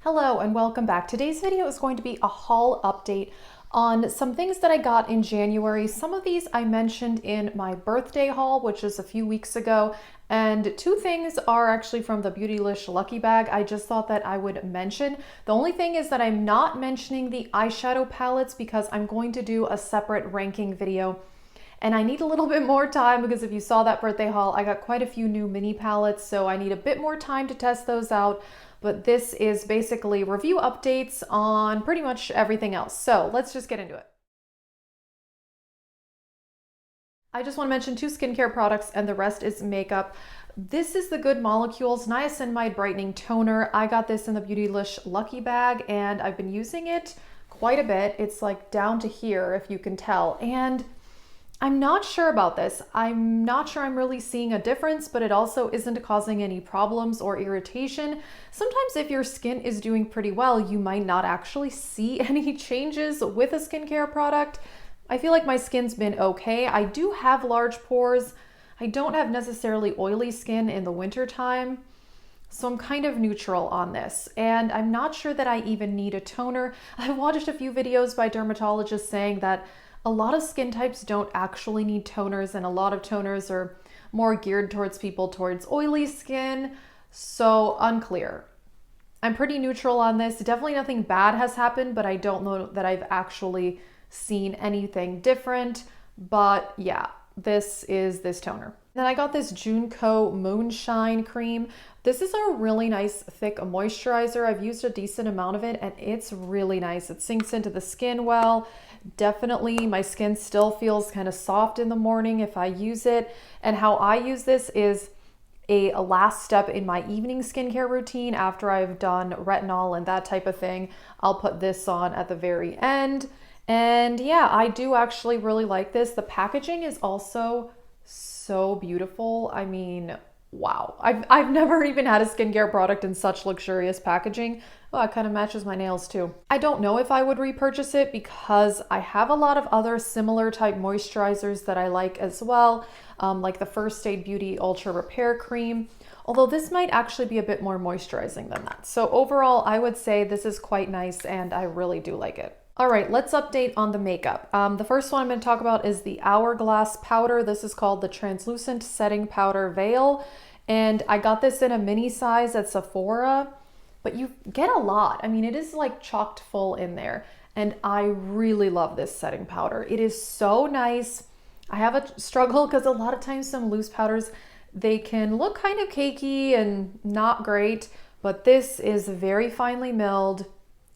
Hello and welcome back. Today's video is going to be a haul update on some things that I got in January. Some of these I mentioned in my birthday haul, which is a few weeks ago, and two things are actually from the Beautylish Lucky Bag. I just thought that I would mention. The only thing is that I'm not mentioning the eyeshadow palettes because I'm going to do a separate ranking video. And I need a little bit more time because if you saw that birthday haul, I got quite a few new mini palettes, so I need a bit more time to test those out. But this is basically review updates on pretty much everything else. So let's just get into it. I just want to mention two skincare products and the rest is makeup. This is the Good Molecules Niacinamide Brightening Toner. I got this in the Beautylish Lucky Bag and I've been using it quite a bit. It's like down to here if you can tell. And I'm not sure about this. I'm not sure I'm really seeing a difference, but it also isn't causing any problems or irritation. Sometimes if your skin is doing pretty well, you might not actually see any changes with a skincare product. I feel like my skin's been okay. I do have large pores. I don't have necessarily oily skin in the winter time. So I'm kind of neutral on this, and I'm not sure that I even need a toner. I watched a few videos by dermatologists saying that a lot of skin types don't actually need toners, and a lot of toners are more geared towards people towards oily skin. So unclear. I'm pretty neutral on this. Definitely nothing bad has happened, but I don't know that I've actually seen anything different. But yeah, this is this toner. Then I got this Junko Moonshine Cream. This is a really nice thick moisturizer. I've used a decent amount of it and it's really nice. It sinks into the skin well. Definitely my skin still feels kind of soft in the morning if I use it. And how I use this is a last step in my evening skincare routine. After I've done retinol and that type of thing, I'll put this on at the very end. And yeah, I do actually really like this. The packaging is also so beautiful. I mean, wow. I've never even had a skincare product in such luxurious packaging. Oh, it kind of matches my nails too. I don't know if I would repurchase it because I have a lot of other similar type moisturizers that I like as well, like the First Aid Beauty Ultra Repair Cream, although this might actually be a bit more moisturizing than that. So overall, I would say this is quite nice and I really do like it. All right, let's update on the makeup. The first one I'm going to talk about is the Hourglass powder. This is called the Translucent Setting Powder Veil. And I got this in a mini size at Sephora, but you get a lot. I mean, it is like chocked full in there. And I really love this setting powder. It is so nice. I have a struggle because a lot of times some loose powders, they can look kind of cakey and not great, but this is very finely milled.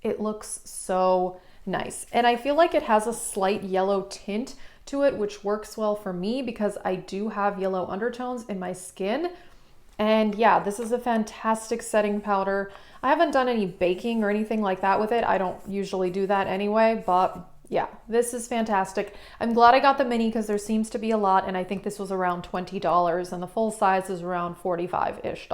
It looks so nice. And I feel like it has a slight yellow tint to it, which works well for me because I do have yellow undertones in my skin. And yeah, this is a fantastic setting powder. I haven't done any baking or anything like that with it. I don't usually do that anyway, but yeah, this is fantastic. I'm glad I got the mini because there seems to be a lot, and I think this was around $20 and the full size is around $45-ish.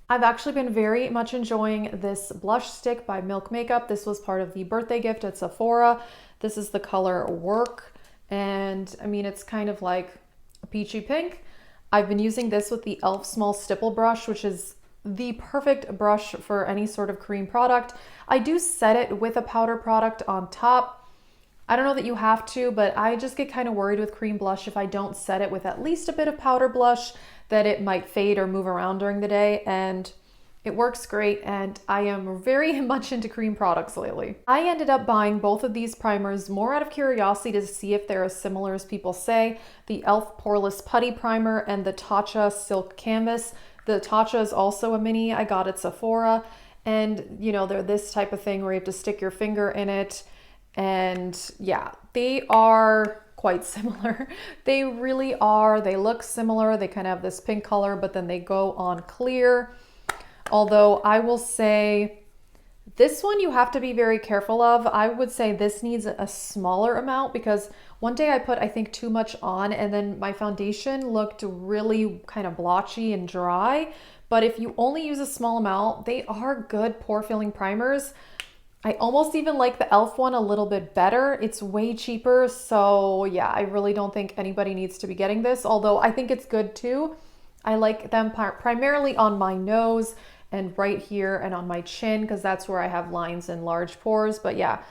I've actually been very much enjoying this blush stick by Milk Makeup. This was part of the birthday gift at Sephora. This is the color Work, and I mean, it's kind of like a peachy pink. I've been using this with the e.l.f. Small Stipple Brush, which is the perfect brush for any sort of cream product. I do set it with a powder product on top. I don't know that you have to, but I just get kind of worried with cream blush if I don't set it with at least a bit of powder blush that it might fade or move around during the day, and it works great, and I am very much into cream products lately. I ended up buying both of these primers more out of curiosity to see if they're as similar as people say. The e.l.f. Poreless Putty Primer and the Tatcha Silk Canvas. The Tatcha is also a mini I got at Sephora, and you know, they're this type of thing where you have to stick your finger in it, and yeah, they are quite similar. They really are. They look similar. They kind of have this pink color, but then they go on clear. Although I will say this one you have to be very careful of. I would say this needs a smaller amount because one day I put, I think, too much on and then my foundation looked really kind of blotchy and dry. But if you only use a small amount, they are good pore filling primers. I almost even like the e.l.f. one a little bit better. It's way cheaper. So yeah, I really don't think anybody needs to be getting this, although I think it's good too. I like them primarily on my nose and right here and on my chin, because that's where I have lines and large pores. But yeah,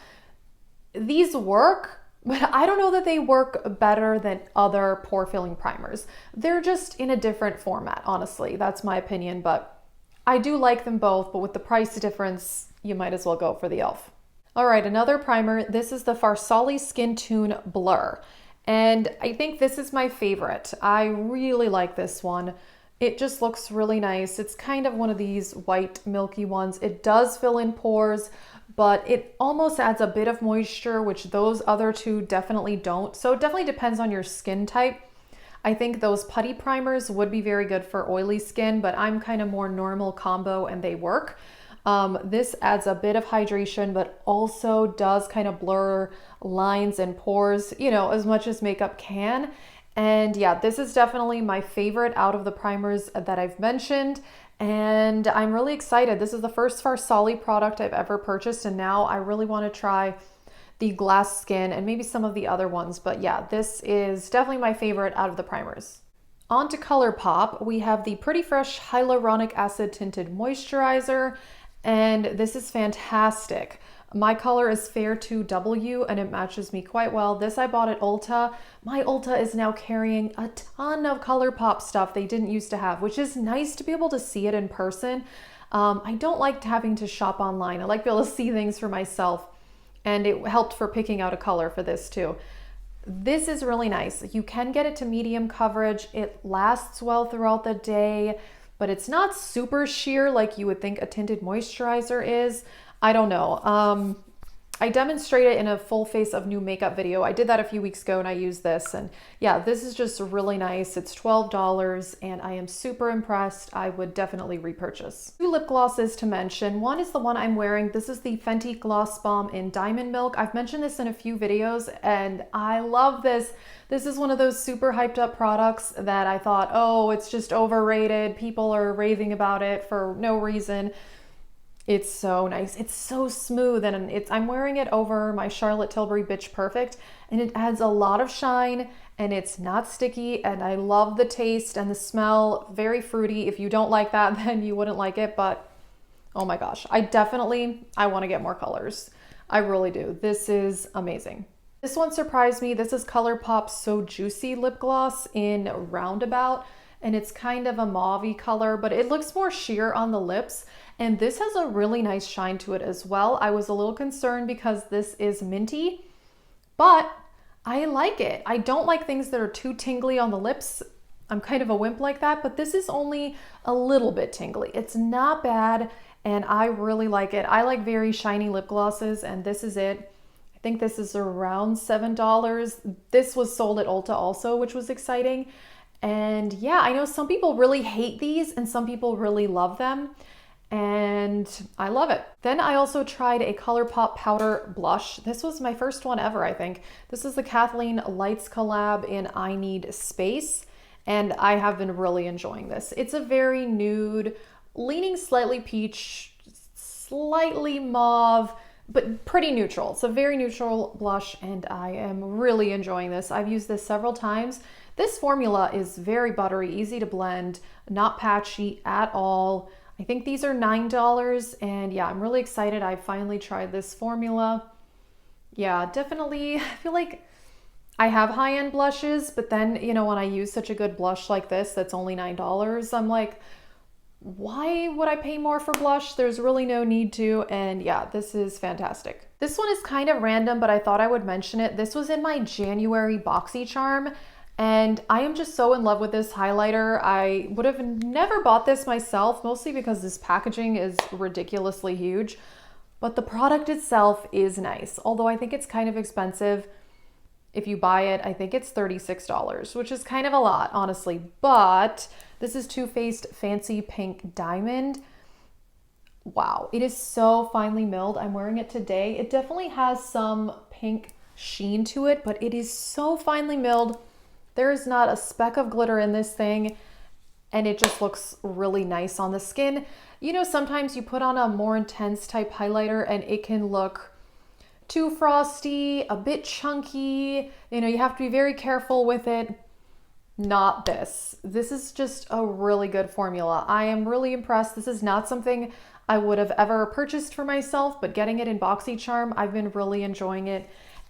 these work, but I don't know that they work better than other pore filling primers. They're just in a different format, honestly. That's my opinion, but I do like them both, but with the price difference, you might as well go for the e.l.f. All right, another primer. This is the Farsali Skin Tune Blur. And I think this is my favorite. I really like this one. It just looks really nice. It's kind of one of these white milky ones. It does fill in pores, but it almost adds a bit of moisture, which those other two definitely don't. So it definitely depends on your skin type. I think those putty primers would be very good for oily skin, but I'm kind of more normal combo and they work. This adds a bit of hydration, but also does kind of blur lines and pores, you know, as much as makeup can. And yeah, this is definitely my favorite out of the primers that I've mentioned. And I'm really excited. This is the first Farsali product I've ever purchased, and now I really want to try the glass skin and maybe some of the other ones. But yeah, this is definitely my favorite out of the primers. On to Colourpop, we have the Pretty Fresh Hyaluronic Acid Tinted Moisturizer, and this is fantastic. My color is Fair 2W and it matches me quite well. This I bought at Ulta. My Ulta is now carrying a ton of Colourpop stuff they didn't used to have, which is nice to be able to see it in person. I don't like having to shop online. I like to be able to see things for myself, and it helped for picking out a color for this too. This is really nice. You can get it to medium coverage. It lasts well throughout the day, but it's not super sheer like you would think a tinted moisturizer is. I don't know. I demonstrated in a full face of new makeup video. I did that a few weeks ago and I used this, and yeah, this is just really nice. It's $12 and I am super impressed. I would definitely repurchase. Two lip glosses to mention. One is the one I'm wearing. This is the Fenty Gloss Bomb in Diamond Milk. I've mentioned this in a few videos and I love this. This is one of those super hyped up products that I thought, oh, it's just overrated. People are raving about it for no reason. It's so nice. It's so smooth, and I'm wearing it over my Charlotte Tilbury Bitch Perfect, and it adds a lot of shine and it's not sticky, and I love the taste and the smell. Very fruity. If you don't like that, then you wouldn't like it, but oh my gosh, I want to get more colors. I really do. This is amazing. This one surprised me. This is Colourpop's So Juicy lip gloss in Roundabout, and it's kind of a mauve-y color, but it looks more sheer on the lips. And this has a really nice shine to it as well. I was a little concerned because this is minty, but I like it. I don't like things that are too tingly on the lips. I'm kind of a wimp like that, but this is only a little bit tingly. It's not bad, and I really like it. I like very shiny lip glosses, and this is it. I think this is around $7. This was sold at Ulta also, which was exciting. And yeah, I know some people really hate these and some people really love them, and I love it. Then I also tried a Colourpop powder blush. This was my first one ever, I think. This is the Kathleen Lights collab in I Need Space, and I have been really enjoying this. It's a very nude, leaning slightly peach, slightly mauve, but pretty neutral. It's a very neutral blush, and I am really enjoying this. I've used this several times. This formula is very buttery, easy to blend, not patchy at all. I think these are $9, and yeah, I'm really excited. I finally tried this formula. Yeah, definitely. I feel like I have high-end blushes, but then, you know, when I use such a good blush like this that's only $9, I'm like, why would I pay more for blush? There's really no need to. And yeah, this is fantastic. This one is kind of random, but I thought I would mention it. This was in my January BoxyCharm, and I am just so in love with this highlighter. I would have never bought this myself, mostly because this packaging is ridiculously huge, but the product itself is nice. Although I think it's kind of expensive. If you buy it, I think it's $36, which is kind of a lot, honestly. But this is Too Faced Fancy Pink Diamond. Wow, it is so finely milled. I'm wearing it today. It definitely has some pink sheen to it, but it is so finely milled. There is not a speck of glitter in this thing, and it just looks really nice on the skin. You know, sometimes you put on a more intense type highlighter and it can look too frosty, a bit chunky. You know, you have to be very careful with it. not this. This is just a really good formula. I am really impressed. This is not something I would have ever purchased for myself, but getting it in BoxyCharm, I've been really enjoying it.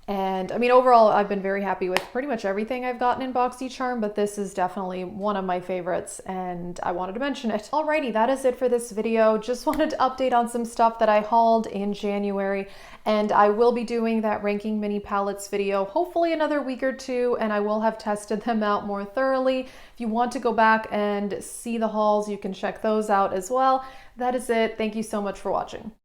And I mean, overall, I've been very happy with pretty much everything I've gotten in BoxyCharm, but this is definitely one of my favorites and I wanted to mention it. Alrighty, that is it for this video. Just wanted to update on some stuff that I hauled in January, and I will be doing that ranking mini palettes video hopefully another week or two, and I will have tested them out more thoroughly. If you want to go back and see the hauls, you can check those out as well. That is it. Thank you so much for watching.